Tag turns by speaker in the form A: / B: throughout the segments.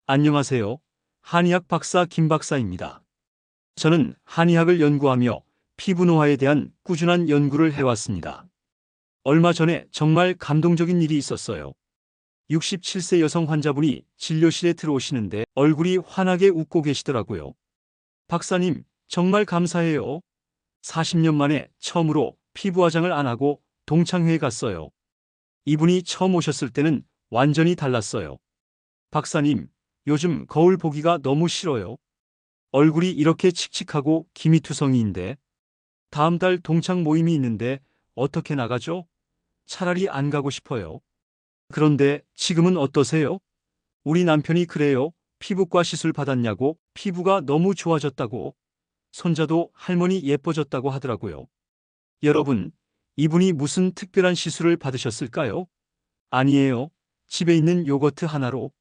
A: 안녕하세요. 한의학 박사 김 박사입니다. 저는 한의학을 연구하며 피부 노화에 대한 꾸준한 연구를 해왔습니다. 얼마 전에 정말 감동적인 일이 있었어요. 67세 여성 환자분이 진료실에 들어오시는데 얼굴이 환하게 웃고 계시더라고요. 박사님, 정말 감사해요. 40년 만에 처음으로 피부 화장을 안 하고 동창회에 갔어요. 이분이 처음 오셨을 때는 완전히 달랐어요. 박사님, 요즘 거울 보기가 너무 싫어요. 얼굴이 이렇게 칙칙하고 기미투성이인데 다음 달 동창 모임이 있는데 어떻게 나가죠? 차라리 안 가고 싶어요. 그런데 지금은 어떠세요? 우리 남편이 그래요. 피부과 시술 받았냐고 피부가 너무 좋아졌다고. 손자도 할머니 예뻐졌다고 하더라고요. 여러분, 이분이 무슨 특별한 시술을 받으셨을까요? 아니에요. 집에 있는 요거트 하나로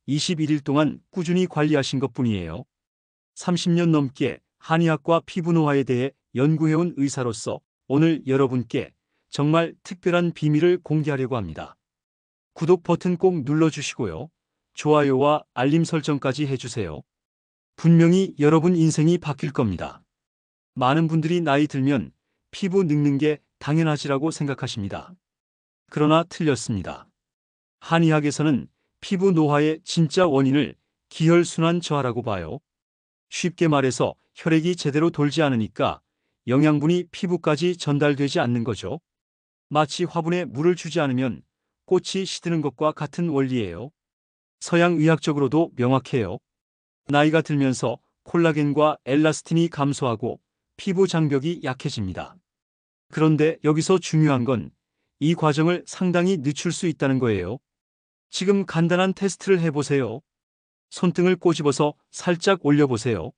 A: 21일 동안 꾸준히 관리하신 것뿐이에요. 30년 넘게 한의학과 피부 노화에 대해 연구해온 의사로서 오늘 여러분께 정말 특별한 비밀을 공개하려고 합니다. 구독 버튼 꼭 눌러주시고요. 좋아요와 알림 설정까지 해주세요. 분명히 여러분 인생이 바뀔 겁니다. 많은 분들이 나이 들면 피부 늙는 게 당연하지라고 생각하십니다. 그러나 틀렸습니다. 한의학에서는 피부 노화의 진짜 원인을 기혈순환 저하라고 봐요. 쉽게 말해서 혈액이 제대로 돌지 않으니까 영양분이 피부까지 전달되지 않는 거죠. 마치 화분에 물을 주지 않으면 꽃이 시드는 것과 같은 원리예요. 서양 의학적으로도 명확해요. 나이가 들면서 콜라겐과 엘라스틴이 감소하고 피부 장벽이 약해집니다. 그런데 여기서 중요한 건 이 과정을 상당히 늦출 수 있다는 거예요. 지금 간단한 테스트를 해보세요. 손등을 꼬집어서 살짝 올려보세요.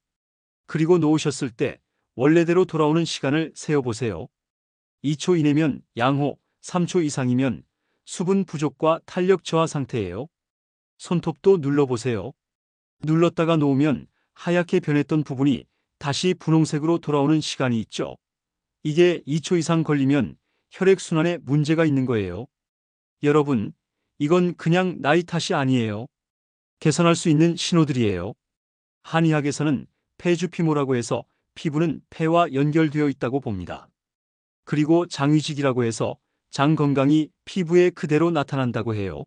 A: 그리고 놓으셨을 때 원래대로 돌아오는 시간을 세어보세요. 2초 이내면 양호, 3초 이상이면 수분 부족과 탄력 저하 상태예요. 손톱도 눌러보세요. 눌렀다가 놓으면 하얗게 변했던 부분이 다시 분홍색으로 돌아오는 시간이 있죠. 이게 2초 이상 걸리면 혈액순환에 문제가 있는 거예요. 여러분, 이건 그냥 나이 탓이 아니에요. 개선할 수 있는 신호들이에요. 한의학에서는 폐주피모라고 해서 피부는 폐와 연결되어 있다고 봅니다. 그리고 장위직이라고 해서 장 건강이 피부에 그대로 나타난다고 해요.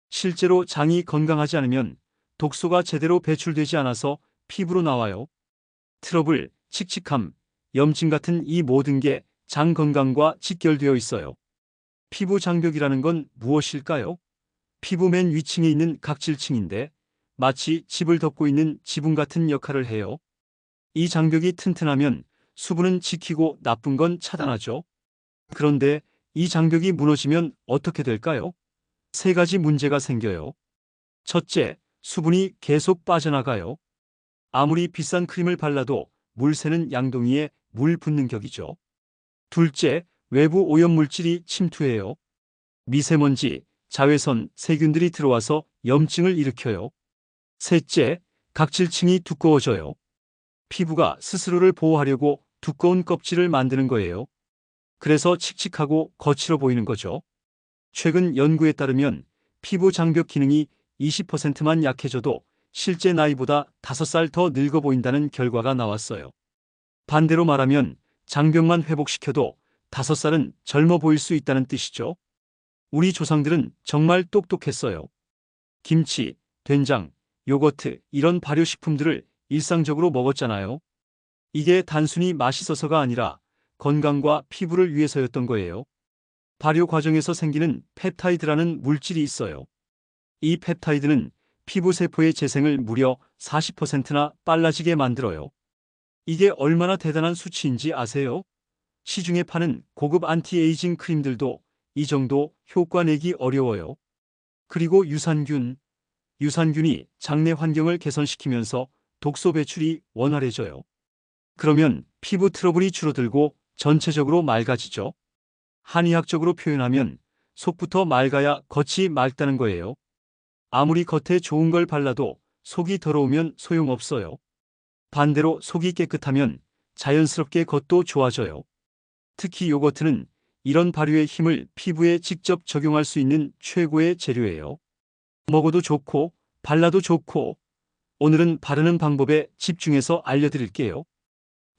A: 실제로 장이 건강하지 않으면 독소가 제대로 배출되지 않아서 피부로 나와요. 트러블, 칙칙함, 염증 같은 이 모든 게 장 건강과 직결되어 있어요. 피부 장벽이라는 건 무엇일까요? 피부 맨 위층에 있는 각질층인데 마치 집을 덮고 있는 지붕 같은 역할을 해요. 이 장벽이 튼튼하면 수분은 지키고 나쁜 건 차단하죠. 그런데 이 장벽이 무너지면 어떻게 될까요? 세 가지 문제가 생겨요. 첫째, 수분이 계속 빠져나가요. 아무리 비싼 크림을 발라도 물 새는 양동이에 물 붓는 격이죠. 둘째, 외부 오염물질이 침투해요. 미세먼지, 자외선, 세균들이 들어와서 염증을 일으켜요. 셋째, 각질층이 두꺼워져요. 피부가 스스로를 보호하려고 두꺼운 껍질을 만드는 거예요. 그래서 칙칙하고 거칠어 보이는 거죠. 최근 연구에 따르면 피부 장벽 기능이 20%만 약해져도 실제 나이보다 5살 더 늙어 보인다는 결과가 나왔어요. 반대로 말하면 장벽만 회복시켜도 5살은 젊어 보일 수 있다는 뜻이죠. 우리 조상들은 정말 똑똑했어요. 김치, 된장, 요거트 이런 발효식품들을 일상적으로 먹었잖아요. 이게 단순히 맛있어서가 아니라 건강과 피부를 위해서였던 거예요. 발효 과정에서 생기는 펩타이드라는 물질이 있어요. 이 펩타이드는 피부 세포의 재생을 무려 40%나 빨라지게 만들어요. 이게 얼마나 대단한 수치인지 아세요? 시중에 파는 고급 안티에이징 크림들도 이 정도 효과 내기 어려워요. 그리고 유산균이 장내 환경을 개선시키면서 독소 배출이 원활해져요. 그러면 피부 트러블이 줄어들고 전체적으로 맑아지죠. 한의학적으로 표현하면 속부터 맑아야 겉이 맑다는 거예요. 아무리 겉에 좋은 걸 발라도 속이 더러우면 소용없어요. 반대로 속이 깨끗하면 자연스럽게 겉도 좋아져요. 특히 요거트는 이런 발효의 힘을 피부에 직접 적용할 수 있는 최고의 재료예요. 먹어도 좋고 발라도 좋고, 오늘은 바르는 방법에 집중해서 알려드릴게요.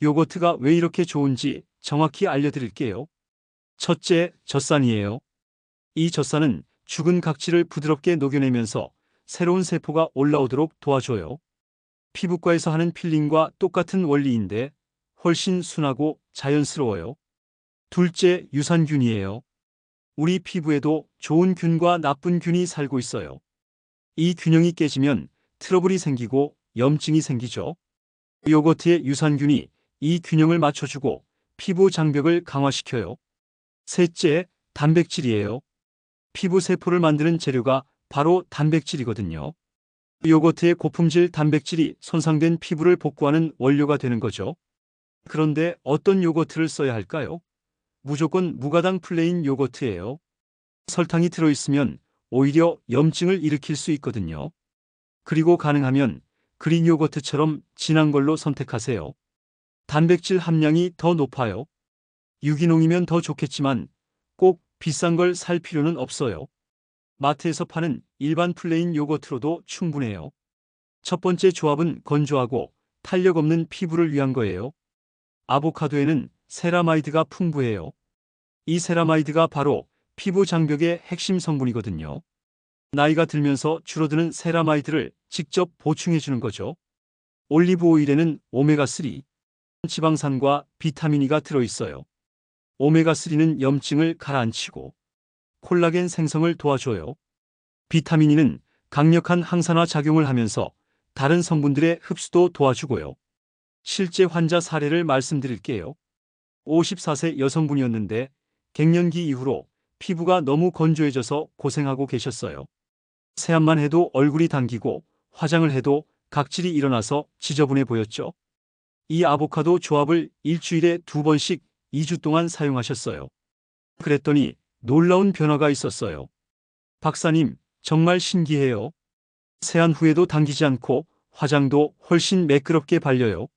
A: 요거트가 왜 이렇게 좋은지 정확히 알려드릴게요. 첫째, 젖산이에요. 이 젖산은 죽은 각질을 부드럽게 녹여내면서 새로운 세포가 올라오도록 도와줘요. 피부과에서 하는 필링과 똑같은 원리인데 훨씬 순하고 자연스러워요. 둘째, 유산균이에요. 우리 피부에도 좋은 균과 나쁜 균이 살고 있어요. 이 균형이 깨지면 트러블이 생기고 염증이 생기죠. 요거트의 유산균이 이 균형을 맞춰주고 피부 장벽을 강화시켜요. 셋째, 단백질이에요. 피부 세포를 만드는 재료가 바로 단백질이거든요. 요거트의 고품질 단백질이 손상된 피부를 복구하는 원료가 되는 거죠. 그런데 어떤 요거트를 써야 할까요? 무조건 무가당 플레인 요거트예요. 설탕이 들어있으면 오히려 염증을 일으킬 수 있거든요. 그리고 가능하면 그린 요거트처럼 진한 걸로 선택하세요. 단백질 함량이 더 높아요. 유기농이면 더 좋겠지만 꼭 비싼 걸 살 필요는 없어요. 마트에서 파는 일반 플레인 요거트로도 충분해요. 첫 번째 조합은 건조하고 탄력 없는 피부를 위한 거예요. 아보카도에는 세라마이드가 풍부해요. 이 세라마이드가 바로 피부 장벽의 핵심 성분이거든요. 나이가 들면서 줄어드는 세라마이드를 직접 보충해 주는 거죠. 올리브 오일에는 오메가3, 지방산과 비타민 E가 들어있어요. 오메가3는 염증을 가라앉히고 콜라겐 생성을 도와줘요. 비타민 E는 강력한 항산화 작용을 하면서 다른 성분들의 흡수도 도와주고요. 실제 환자 사례를 말씀드릴게요. 54세 여성분이었는데 갱년기 이후로 피부가 너무 건조해져서 고생하고 계셨어요. 세안만 해도 얼굴이 당기고 화장을 해도 각질이 일어나서 지저분해 보였죠. 이 아보카도 조합을 일주일에 2번씩 2주 동안 사용하셨어요. 그랬더니 놀라운 변화가 있었어요. 박사님, 정말 신기해요. 세안 후에도 당기지 않고 화장도 훨씬 매끄럽게 발려요.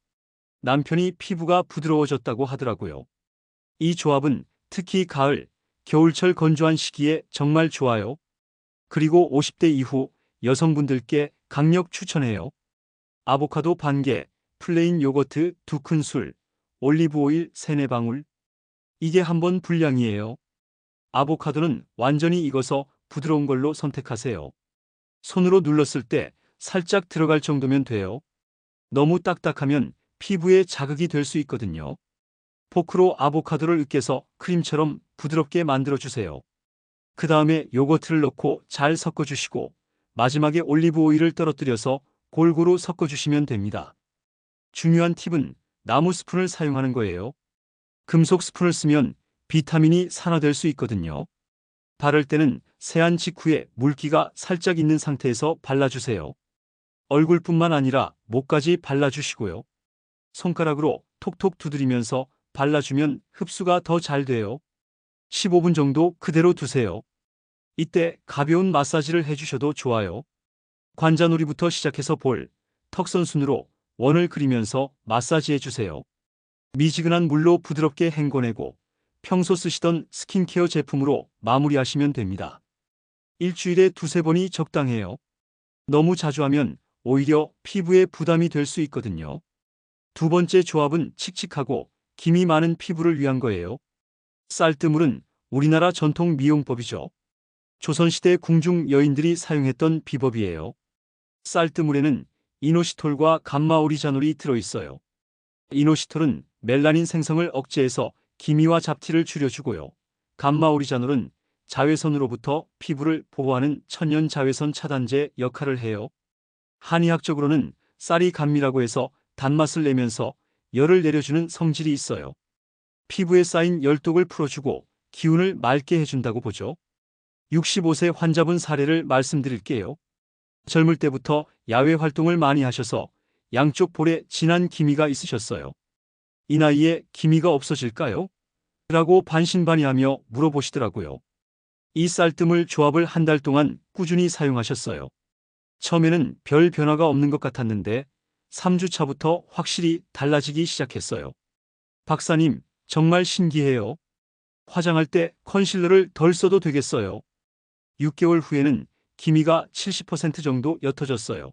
A: 남편이 피부가 부드러워졌다고 하더라고요. 이 조합은 특히 가을, 겨울철 건조한 시기에 정말 좋아요. 그리고 50대 이후 여성분들께 강력 추천해요. 아보카도 반개, 플레인 요거트 2큰술, 올리브 오일 3-4방울. 이게 한 번 분량이에요. 아보카도는 완전히 익어서 부드러운 걸로 선택하세요. 손으로 눌렀을 때 살짝 들어갈 정도면 돼요. 너무 딱딱하면 피부에 자극이 될 수 있거든요. 포크로 아보카도를 으깨서 크림처럼 부드럽게 만들어주세요. 그 다음에 요거트를 넣고 잘 섞어주시고 마지막에 올리브 오일을 떨어뜨려서 골고루 섞어주시면 됩니다. 중요한 팁은 나무 스푼을 사용하는 거예요. 금속 스푼을 쓰면 비타민이 산화될 수 있거든요. 바를 때는 세안 직후에 물기가 살짝 있는 상태에서 발라주세요. 얼굴뿐만 아니라 목까지 발라주시고요. 손가락으로 톡톡 두드리면서 발라주면 흡수가 더 잘 돼요. 15분 정도 그대로 두세요. 이때 가벼운 마사지를 해주셔도 좋아요. 관자놀이부터 시작해서 볼, 턱선순으로 원을 그리면서 마사지해주세요. 미지근한 물로 부드럽게 헹궈내고 평소 쓰시던 스킨케어 제품으로 마무리하시면 됩니다. 일주일에 2-3번이 적당해요. 너무 자주 하면 오히려 피부에 부담이 될 수 있거든요. 두 번째 조합은 칙칙하고 김이 많은 피부를 위한 거예요. 쌀뜨물은 우리나라 전통 미용법이죠. 조선시대 궁중 여인들이 사용했던 비법이에요. 쌀뜨물에는 이노시톨과 감마오리자놀이 들어있어요. 이노시톨은 멜라닌 생성을 억제해서 기미와 잡티를 줄여주고요. 감마오리자놀은 자외선으로부터 피부를 보호하는 천연 자외선 차단제 역할을 해요. 한의학적으로는 쌀이 감미라고 해서 단맛을 내면서 열을 내려주는 성질이 있어요. 피부에 쌓인 열독을 풀어주고 기운을 맑게 해준다고 보죠. 65세 환자분 사례를 말씀드릴게요. 젊을 때부터 야외 활동을 많이 하셔서 양쪽 볼에 진한 기미가 있으셨어요. 이 나이에 기미가 없어질까요? 라고 반신반의하며 물어보시더라고요. 이 쌀뜨물 조합을 한 달 동안 꾸준히 사용하셨어요. 처음에는 별 변화가 없는 것 같았는데 3주 차부터 확실히 달라지기 시작했어요. 박사님, 정말 신기해요. 화장할 때 컨실러를 덜 써도 되겠어요. 6개월 후에는 기미가 70% 정도 옅어졌어요.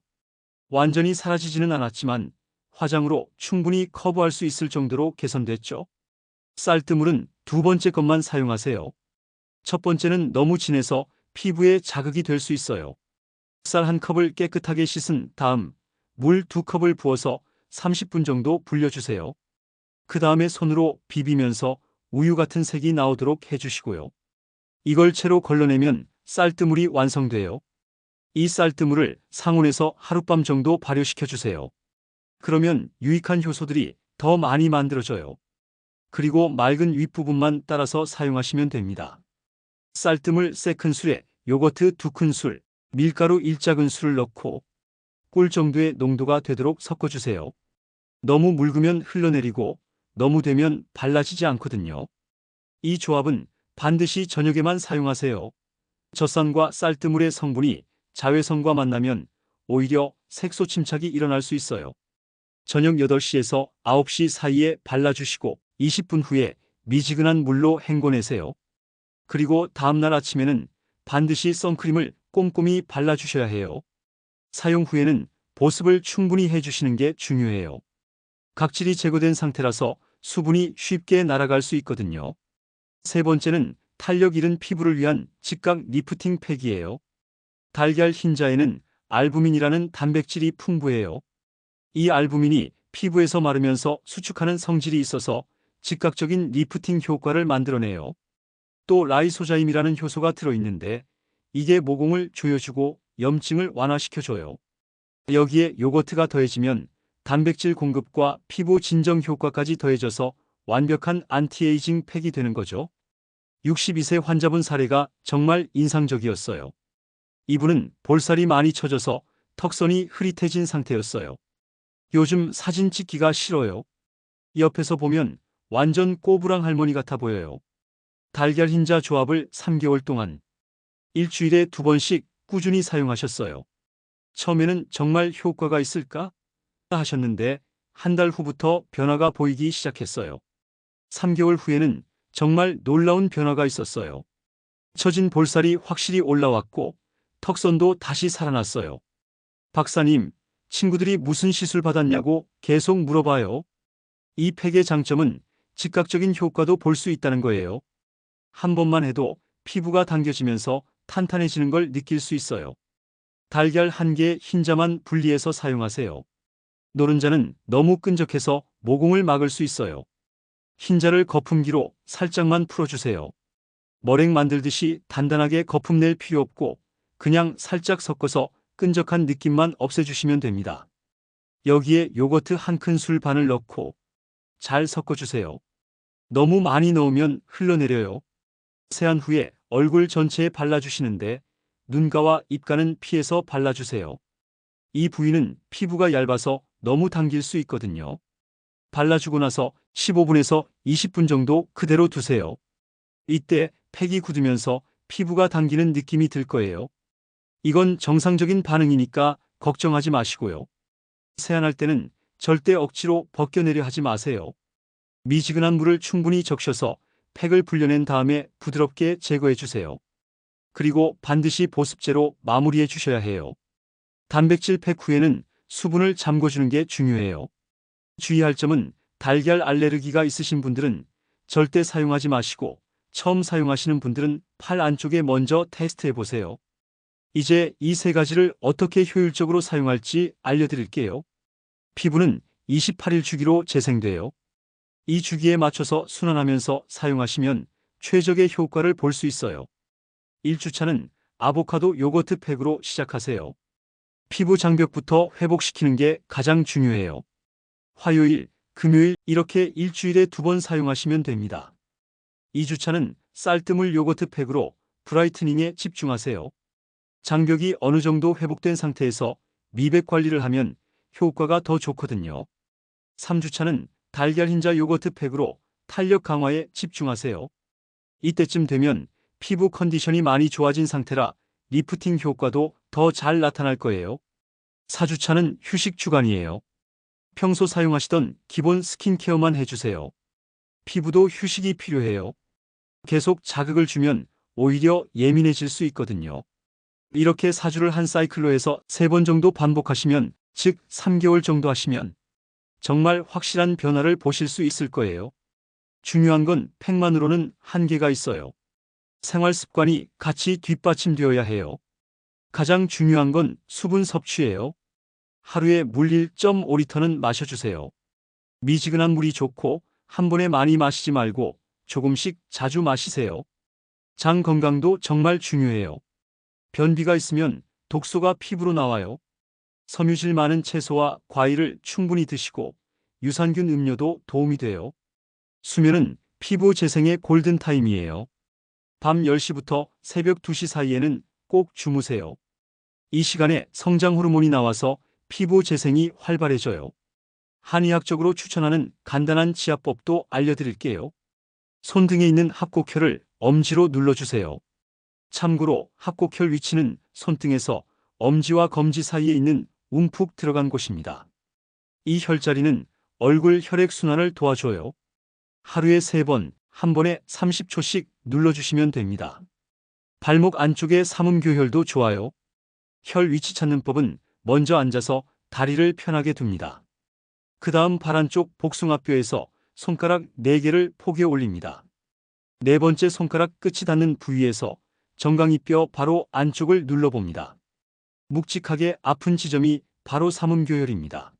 A: 완전히 사라지지는 않았지만 화장으로 충분히 커버할 수 있을 정도로 개선됐죠. 쌀뜨물은 두 번째 것만 사용하세요. 첫 번째는 너무 진해서 피부에 자극이 될 수 있어요. 쌀 한 컵을 깨끗하게 씻은 다음 물 2컵을 부어서 30분 정도 불려주세요. 그 다음에 손으로 비비면서 우유 같은 색이 나오도록 해주시고요. 이걸 채로 걸러내면 쌀뜨물이 완성돼요. 이 쌀뜨물을 상온에서 하룻밤 정도 발효시켜주세요. 그러면 유익한 효소들이 더 많이 만들어져요. 그리고 맑은 윗부분만 따라서 사용하시면 됩니다. 쌀뜨물 3큰술에 요거트 2큰술, 밀가루 1작은술을 넣고 꿀 정도의 농도가 되도록 섞어주세요. 너무 묽으면 흘러내리고 너무 되면 발라지지 않거든요. 이 조합은 반드시 저녁에만 사용하세요. 젖산과 쌀뜨물의 성분이 자외선과 만나면 오히려 색소 침착이 일어날 수 있어요. 저녁 8시에서 9시 사이에 발라주시고 20분 후에 미지근한 물로 헹궈내세요. 그리고 다음날 아침에는 반드시 선크림을 꼼꼼히 발라주셔야 해요. 사용 후에는 보습을 충분히 해주시는 게 중요해요. 각질이 제거된 상태라서 수분이 쉽게 날아갈 수 있거든요. 세 번째는 탄력 잃은 피부를 위한 즉각 리프팅 팩이에요. 달걀 흰자에는 알부민이라는 단백질이 풍부해요. 이 알부민이 피부에서 마르면서 수축하는 성질이 있어서 즉각적인 리프팅 효과를 만들어내요. 또 라이소자임이라는 효소가 들어있는데 이게 모공을 조여주고 염증을 완화시켜줘요. 여기에 요거트가 더해지면 단백질 공급과 피부 진정 효과까지 더해져서 완벽한 안티에이징 팩이 되는 거죠. 62세 환자분 사례가 정말 인상적이었어요. 이분은 볼살이 많이 처져서 턱선이 흐릿해진 상태였어요. 요즘 사진 찍기가 싫어요. 옆에서 보면 완전 꼬부랑 할머니 같아 보여요. 달걀 흰자 조합을 3개월 동안 일주일에 2번씩 꾸준히 사용하셨어요. 처음에는 정말 효과가 있을까 하셨는데 한 달 후부터 변화가 보이기 시작했어요. 3개월 후에는 정말 놀라운 변화가 있었어요. 처진 볼살이 확실히 올라왔고 턱선도 다시 살아났어요. 박사님, 친구들이 무슨 시술 받았냐고 계속 물어봐요. 이 팩의 장점은 즉각적인 효과도 볼 수 있다는 거예요. 한 번만 해도 피부가 당겨지면서 탄탄해지는 걸 느낄 수 있어요. 달걀 한 개 흰자만 분리해서 사용하세요. 노른자는 너무 끈적해서 모공을 막을 수 있어요. 흰자를 거품기로 살짝만 풀어주세요. 머랭 만들듯이 단단하게 거품 낼 필요 없고 그냥 살짝 섞어서 끈적한 느낌만 없애주시면 됩니다. 여기에 요거트 1큰술 반을 넣고 잘 섞어주세요. 너무 많이 넣으면 흘러내려요. 세안 후에 얼굴 전체에 발라주시는데 눈가와 입가는 피해서 발라주세요. 이 부위는 피부가 얇아서 너무 당길 수 있거든요. 발라주고 나서 15분에서 20분 정도 그대로 두세요. 이때 팩이 굳으면서 피부가 당기는 느낌이 들 거예요. 이건 정상적인 반응이니까 걱정하지 마시고요. 세안할 때는 절대 억지로 벗겨내려 하지 마세요. 미지근한 물을 충분히 적셔서 팩을 불려낸 다음에 부드럽게 제거해 주세요. 그리고 반드시 보습제로 마무리해 주셔야 해요. 단백질 팩 후에는 수분을 잠궈주는 게 중요해요. 주의할 점은 달걀 알레르기가 있으신 분들은 절대 사용하지 마시고 처음 사용하시는 분들은 팔 안쪽에 먼저 테스트해 보세요. 이제 이 세 가지를 어떻게 효율적으로 사용할지 알려드릴게요. 피부는 28일 주기로 재생돼요. 이 주기에 맞춰서 순환하면서 사용하시면 최적의 효과를 볼 수 있어요. 1주차는 아보카도 요거트 팩으로 시작하세요. 피부 장벽부터 회복시키는 게 가장 중요해요. 화요일, 금요일 이렇게 일주일에 2번 사용하시면 됩니다. 2주차는 쌀뜨물 요거트 팩으로 브라이트닝에 집중하세요. 장벽이 어느 정도 회복된 상태에서 미백 관리를 하면 효과가 더 좋거든요. 3주차는 달걀 흰자 요거트 팩으로 탄력 강화에 집중하세요. 이때쯤 되면 피부 컨디션이 많이 좋아진 상태라 리프팅 효과도 더 잘 나타날 거예요. 4주차는 휴식 주간이에요. 평소 사용하시던 기본 스킨케어만 해주세요. 피부도 휴식이 필요해요. 계속 자극을 주면 오히려 예민해질 수 있거든요. 이렇게 4주를 한 사이클로 해서 3번 정도 반복하시면, 즉 3개월 정도 하시면 정말 확실한 변화를 보실 수 있을 거예요. 중요한 건 팩만으로는 한계가 있어요. 생활 습관이 같이 뒷받침되어야 해요. 가장 중요한 건 수분 섭취예요. 하루에 물 1.5리터는 마셔주세요. 미지근한 물이 좋고 한 번에 많이 마시지 말고 조금씩 자주 마시세요. 장 건강도 정말 중요해요. 변비가 있으면 독소가 피부로 나와요. 섬유질 많은 채소와 과일을 충분히 드시고 유산균 음료도 도움이 돼요. 수면은 피부 재생의 골든타임이에요. 밤 10시부터 새벽 2시 사이에는 꼭 주무세요. 이 시간에 성장 호르몬이 나와서 피부 재생이 활발해져요. 한의학적으로 추천하는 간단한 치아법도 알려드릴게요. 손등에 있는 합곡혈을 엄지로 눌러주세요. 참고로 합곡혈 위치는 손등에서 엄지와 검지 사이에 있는 움푹 들어간 곳입니다. 이 혈자리는 얼굴 혈액순환을 도와줘요. 하루에 3번, 한 번에 30초씩 눌러주시면 됩니다. 발목 안쪽의 삼음교혈도 좋아요. 혈 위치 찾는 법은 먼저 앉아서 다리를 편하게 둡니다. 그 다음 발 안쪽 복숭아뼈에서 손가락 4개를 포개 올립니다. 네 번째 손가락 끝이 닿는 부위에서 정강이뼈 바로 안쪽을 눌러봅니다. 묵직하게 아픈 지점이 바로 삼음교혈입니다.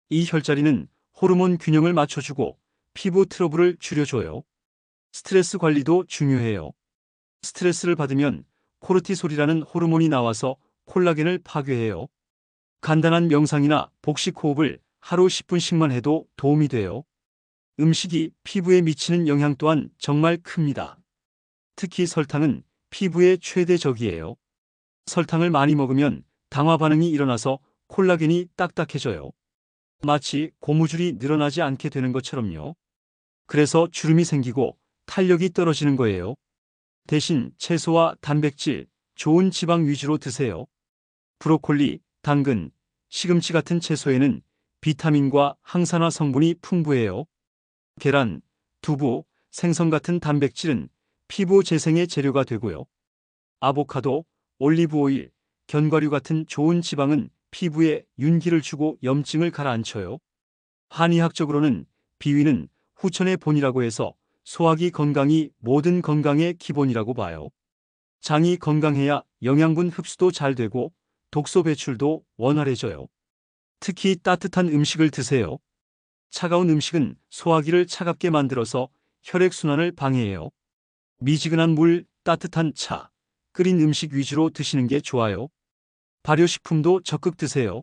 A: 이 혈자리는 호르몬 균형을 맞춰주고 피부 트러블을 줄여줘요. 스트레스 관리도 중요해요. 스트레스를 받으면 코르티솔이라는 호르몬이 나와서 콜라겐을 파괴해요. 간단한 명상이나 복식 호흡을 하루 10분씩만 해도 도움이 돼요. 음식이 피부에 미치는 영향 또한 정말 큽니다. 특히 설탕은 피부의 최대 적이에요. 설탕을 많이 먹으면 당화 반응이 일어나서 콜라겐이 딱딱해져요. 마치 고무줄이 늘어나지 않게 되는 것처럼요. 그래서 주름이 생기고 탄력이 떨어지는 거예요. 대신 채소와 단백질, 좋은 지방 위주로 드세요. 브로콜리, 당근, 시금치 같은 채소에는 비타민과 항산화 성분이 풍부해요. 계란, 두부, 생선 같은 단백질은 피부 재생의 재료가 되고요. 아보카도, 올리브오일, 견과류 같은 좋은 지방은 피부에 윤기를 주고 염증을 가라앉혀요. 한의학적으로는 비위는 후천의 본이라고 해서 소화기 건강이 모든 건강의 기본이라고 봐요. 장이 건강해야 영양분 흡수도 잘 되고 독소 배출도 원활해져요. 특히 따뜻한 음식을 드세요. 차가운 음식은 소화기를 차갑게 만들어서 혈액순환을 방해해요. 미지근한 물, 따뜻한 차, 끓인 음식 위주로 드시는 게 좋아요. 발효식품도 적극 드세요.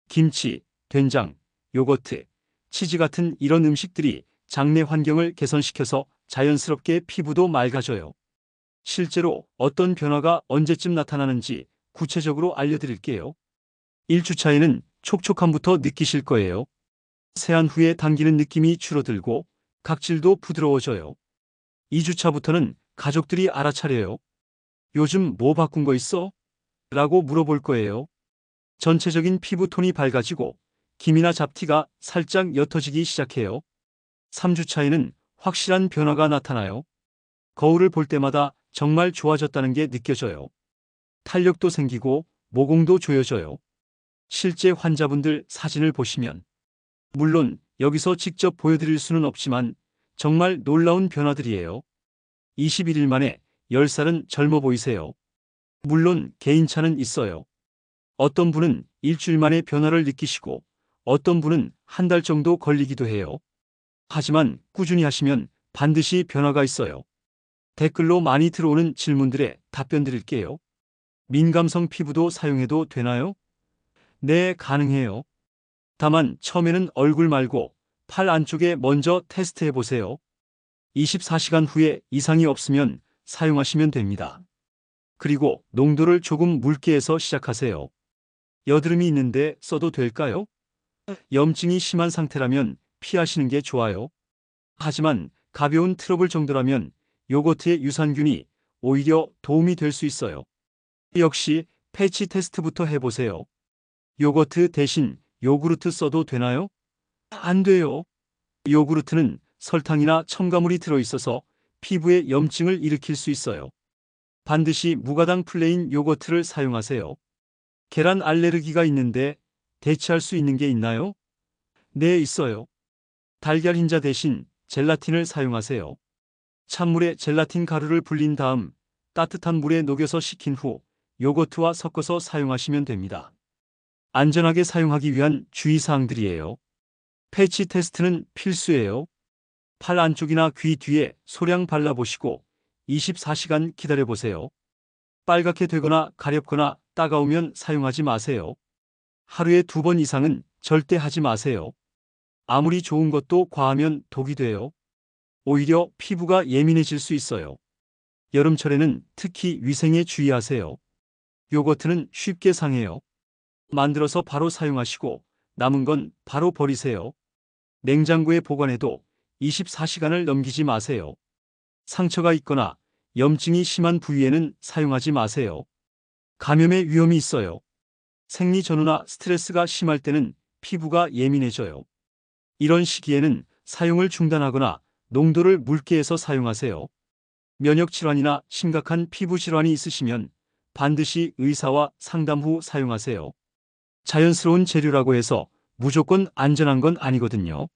A: 김치, 된장, 요거트, 치즈 같은 이런 음식들이 장내 환경을 개선시켜서 자연스럽게 피부도 맑아져요. 실제로 어떤 변화가 언제쯤 나타나는지 구체적으로 알려드릴게요. 1주차에는 촉촉함부터 느끼실 거예요. 세안 후에 당기는 느낌이 줄어들고 각질도 부드러워져요. 2주차부터는 가족들이 알아차려요. 요즘 뭐 바꾼 거 있어? 라고 물어볼 거예요. 전체적인 피부톤이 밝아지고 기미나 잡티가 살짝 옅어지기 시작해요. 3주차에는 확실한 변화가 나타나요. 거울을 볼 때마다 정말 좋아졌다는 게 느껴져요. 탄력도 생기고 모공도 조여져요. 실제 환자분들 사진을 보시면, 물론 여기서 직접 보여드릴 수는 없지만 정말 놀라운 변화들이에요. 21일 만에 10살은 젊어 보이세요. 물론 개인차는 있어요. 어떤 분은 일주일 만에 변화를 느끼시고 어떤 분은 한 달 정도 걸리기도 해요. 하지만 꾸준히 하시면 반드시 변화가 있어요. 댓글로 많이 들어오는 질문들에 답변 드릴게요. 민감성 피부도 사용해도 되나요? 네, 가능해요. 다만 처음에는 얼굴 말고 팔 안쪽에 먼저 테스트해 보세요. 24시간 후에 이상이 없으면 사용하시면 됩니다. 그리고 농도를 조금 묽게 해서 시작하세요. 여드름이 있는데 써도 될까요? 염증이 심한 상태라면 피하시는 게 좋아요. 하지만 가벼운 트러블 정도라면 요거트의 유산균이 오히려 도움이 될 수 있어요. 역시 패치 테스트부터 해보세요. 요거트 대신 요구르트 써도 되나요? 안 돼요. 요구르트는 설탕이나 첨가물이 들어있어서 피부에 염증을 일으킬 수 있어요. 반드시 무가당 플레인 요거트를 사용하세요. 계란 알레르기가 있는데 대체할 수 있는 게 있나요? 네, 있어요. 달걀 흰자 대신 젤라틴을 사용하세요. 찬물에 젤라틴 가루를 불린 다음 따뜻한 물에 녹여서 식힌 후 요거트와 섞어서 사용하시면 됩니다. 안전하게 사용하기 위한 주의사항들이에요. 패치 테스트는 필수예요. 팔 안쪽이나 귀 뒤에 소량 발라보시고 24시간 기다려보세요. 빨갛게 되거나 가렵거나 따가우면 사용하지 마세요. 하루에 2번 이상은 절대 하지 마세요. 아무리 좋은 것도 과하면 독이 돼요. 오히려 피부가 예민해질 수 있어요. 여름철에는 특히 위생에 주의하세요. 요거트는 쉽게 상해요. 만들어서 바로 사용하시고 남은 건 바로 버리세요. 냉장고에 보관해도 24시간을 넘기지 마세요. 상처가 있거나 염증이 심한 부위에는 사용하지 마세요. 감염의 위험이 있어요. 생리 전후나 스트레스가 심할 때는 피부가 예민해져요. 이런 시기에는 사용을 중단하거나 농도를 묽게 해서 사용하세요. 면역 질환이나 심각한 피부 질환이 있으시면 반드시 의사와 상담 후 사용하세요. 자연스러운 재료라고 해서 무조건 안전한 건 아니거든요.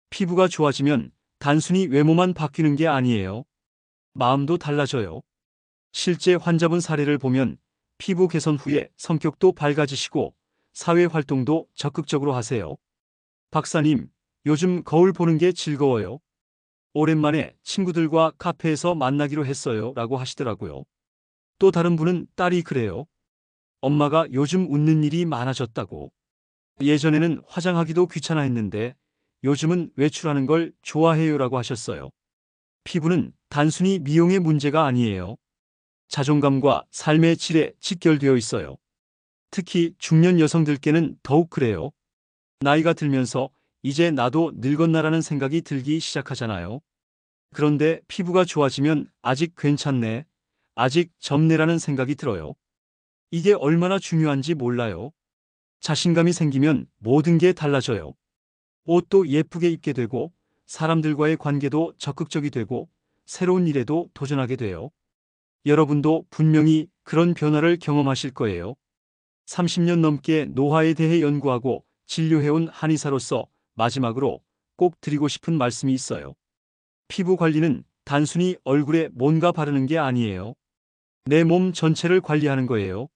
A: 피부가 좋아지면 단순히 외모만 바뀌는 게 아니에요. 마음도 달라져요. 실제 환자분 사례를 보면 피부 개선 후에 성격도 밝아지시고 사회 활동도 적극적으로 하세요. 박사님, 요즘 거울 보는 게 즐거워요. 오랜만에 친구들과 카페에서 만나기로 했어요. 라고 하시더라고요. 또 다른 분은 딸이 그래요. 엄마가 요즘 웃는 일이 많아졌다고. 예전에는 화장하기도 귀찮아 했는데 요즘은 외출하는 걸 좋아해요라고 하셨어요. 피부는 단순히 미용의 문제가 아니에요. 자존감과 삶의 질에 직결되어 있어요. 특히 중년 여성들께는 더욱 그래요. 나이가 들면서 이제 나도 늙었나라는 생각이 들기 시작하잖아요. 그런데 피부가 좋아지면 아직 괜찮네, 아직 젊네라는 생각이 들어요. 이게 얼마나 중요한지 몰라요. 자신감이 생기면 모든 게 달라져요. 옷도 예쁘게 입게 되고 사람들과의 관계도 적극적이 되고 새로운 일에도 도전하게 돼요. 여러분도 분명히 그런 변화를 경험하실 거예요. 30년 넘게 노화에 대해 연구하고 진료해온 한의사로서 마지막으로 꼭 드리고 싶은 말씀이 있어요. 피부 관리는 단순히 얼굴에 뭔가 바르는 게 아니에요. 내 몸 전체를 관리하는 거예요.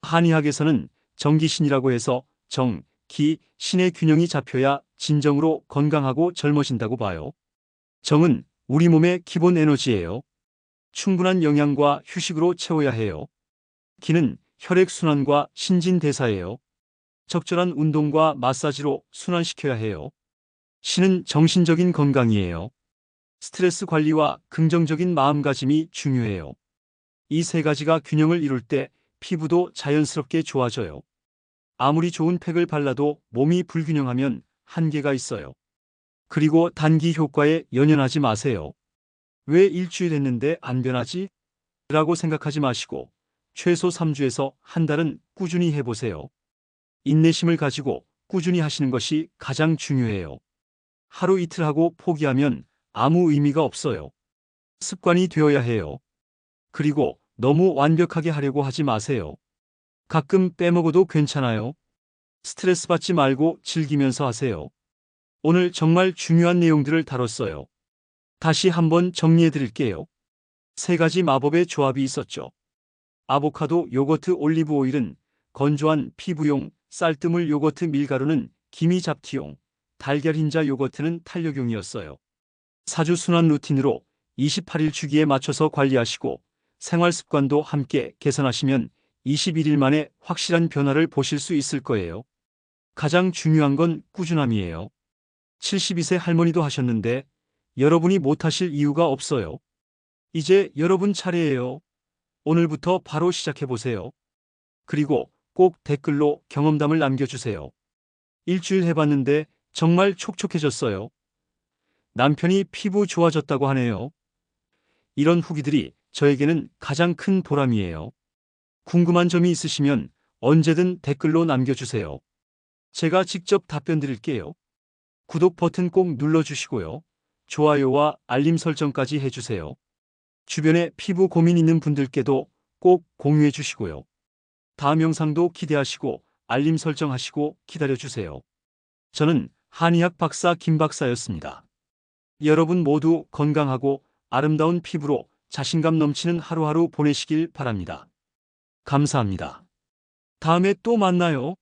A: 한의학에서는 정기신이라고 해서 정, 기, 신의 균형이 잡혀야 진정으로 건강하고 젊어진다고 봐요. 정은 우리 몸의 기본 에너지예요. 충분한 영양과 휴식으로 채워야 해요. 기는 혈액순환과 신진대사예요. 적절한 운동과 마사지로 순환시켜야 해요. 신은 정신적인 건강이에요. 스트레스 관리와 긍정적인 마음가짐이 중요해요. 이 세 가지가 균형을 이룰 때 피부도 자연스럽게 좋아져요. 아무리 좋은 팩을 발라도 몸이 불균형하면 한계가 있어요. 그리고 단기 효과에 연연하지 마세요. 왜 일주일 했는데 안 변하지? 라고 생각하지 마시고 최소 3주에서 한 달은 꾸준히 해보세요. 인내심을 가지고 꾸준히 하시는 것이 가장 중요해요. 하루 이틀 하고 포기하면 아무 의미가 없어요. 습관이 되어야 해요. 그리고 너무 완벽하게 하려고 하지 마세요. 가끔 빼먹어도 괜찮아요. 스트레스 받지 말고 즐기면서 하세요. 오늘 정말 중요한 내용들을 다뤘어요. 다시 한번 정리해 드릴게요. 세 가지 마법의 조합이 있었죠. 아보카도 요거트 올리브 오일은 건조한 피부용, 쌀뜨물 요거트 밀가루는 기미 잡티용, 달걀 흰자 요거트는 탄력용이었어요. 4주 순환 루틴으로 28일 주기에 맞춰서 관리하시고 생활 습관도 함께 개선하시면 21일 만에 확실한 변화를 보실 수 있을 거예요. 가장 중요한 건 꾸준함이에요. 72세 할머니도 하셨는데 여러분이 못하실 이유가 없어요. 이제 여러분 차례예요. 오늘부터 바로 시작해보세요. 그리고 꼭 댓글로 경험담을 남겨주세요. 일주일 해봤는데 정말 촉촉해졌어요. 남편이 피부 좋아졌다고 하네요. 이런 후기들이 저에게는 가장 큰 보람이에요. 궁금한 점이 있으시면 언제든 댓글로 남겨주세요. 제가 직접 답변 드릴게요. 구독 버튼 꼭 눌러주시고요. 좋아요와 알림 설정까지 해주세요. 주변에 피부 고민 있는 분들께도 꼭 공유해 주시고요. 다음 영상도 기대하시고 알림 설정하시고 기다려주세요. 저는 한의학 박사 김 박사였습니다. 여러분 모두 건강하고 아름다운 피부로 자신감 넘치는 하루하루 보내시길 바랍니다. 감사합니다. 다음에 또 만나요.